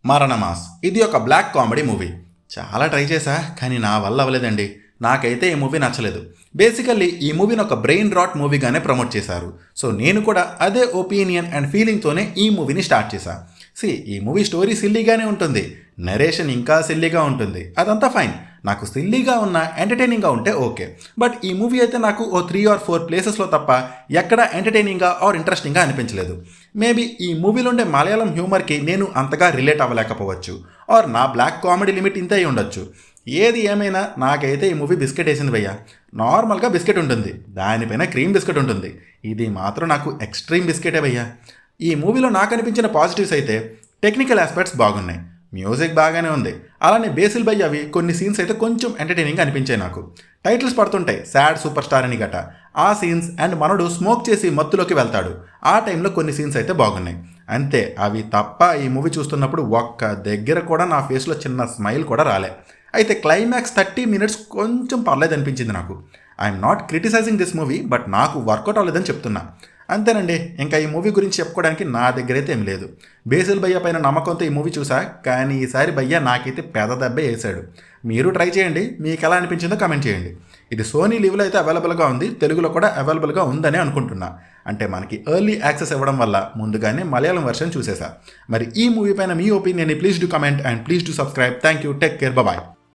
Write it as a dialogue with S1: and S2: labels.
S1: మరణమాస్ ఇది ఒక black comedy movie. చాలా ట్రై చేశా కానీ నా వల్ల అవ్వలేదండి. నాకైతే ఈ మూవీ నచ్చలేదు. బేసికల్లీ ఈ మూవీని ఒక బ్రెయిన్ రాట్ మూవీగానే ప్రమోట్ చేశారు. సో నేను కూడా అదే ఒపీనియన్ అండ్ ఫీలింగ్తోనే ఈ మూవీని స్టార్ట్ చేశా. ఈ మూవీ స్టోరీ సిల్లీగానే ఉంటుంది, నరేషన్ ఇంకా సిల్లీగా ఉంటుంది, అదంతా ఫైన్. నాకు సిల్లీగా ఉన్న ఎంటర్టైనింగ్గా ఉంటే ఓకే. బట్ ఈ మూవీ అయితే నాకు ఓ 3 or 4 ప్లేసెస్లో తప్ప ఎక్కడ ఎంటర్టైనింగ్గా ఆర్ ఇంట్రెస్టింగ్గా అనిపించలేదు. మేబీ ఈ మూవీలో ఉండే మలయాళం హ్యూమర్కి నేను అంతగా రిలేట్ అవ్వలేకపోవచ్చు, ఆర్ నా బ్లాక్ కామెడీ లిమిట్ ఇంతే అయి ఉండొచ్చు. ఏది ఏమైనా నాకైతే ఈ మూవీ బిస్కెట్ వేసింది భయ్యా. నార్మల్గా బిస్కెట్ ఉంటుంది, దానిపైన క్రీమ్ బిస్కెట్ ఉంటుంది. ఇది మాత్రం నాకు ఎక్స్ట్రీమ్ బిస్కెటే భయ్యా. ఈ మూవీలో నాకు అనిపించిన పాజిటివ్స్ అయితే టెక్నికల్ ఆస్పెక్ట్స్ బాగున్నాయి, మ్యూజిక్ బాగానే ఉంది, అలానే బేసిల్ బై అవి కొన్ని సీన్స్ అయితే కొంచెం ఎంటర్టైనింగ్ అనిపించాయి నాకు. టైటిల్స్ పడుతుంటాయి సాడ్ సూపర్ స్టార్ అని గట, ఆ సీన్స్ అండ్ మనోడు స్మోక్ చేసి మత్తులోకి వెళ్తాడు, ఆ టైంలో కొన్ని సీన్స్ అయితే బాగున్నాయి. అంతే, అవి తప్ప ఈ మూవీ చూస్తున్నప్పుడు ఒక్క దగ్గర కూడా నా ఫేస్లో చిన్న స్మైల్ కూడా రాలే. అయితే క్లైమాక్స్ 30 minutes కొంచెం పర్లేదు అనిపించింది నాకు. I'm not criticising this movie, but నాకు వర్కౌట్ అవ్వలేదని చెప్తున్నా. అంతేనండి, ఇంకా ఈ మూవీ గురించి చెప్పుకోవడానికి నా దగ్గర అయితే ఏం లేదు. బేసిల్ భయ్య పైన నమ్మకంతో ఈ మూవీ చూసా, కానీ ఈసారి భయ్య నాకైతే పెద్ద దెబ్బే వేసాడు. మీరు ట్రై చేయండి, మీకు ఎలా అనిపించిందో కమెంట్ చేయండి. ఇది సోనీ లీవ్లో అయితే అవైలబుల్గా ఉంది, తెలుగులో కూడా అవైలబుల్గా ఉందని అనుకుంటున్నా. అంటే మనకి ఎర్లీ యాక్సెస్ ఇవ్వడం వల్ల ముందుగానే మలయాళం వెర్షన్ చూసేసా. మరి ఈ మూవీ పైన మీ ఒపీనియన్ని please do comment and please do subscribe. Thank you, take care, bye.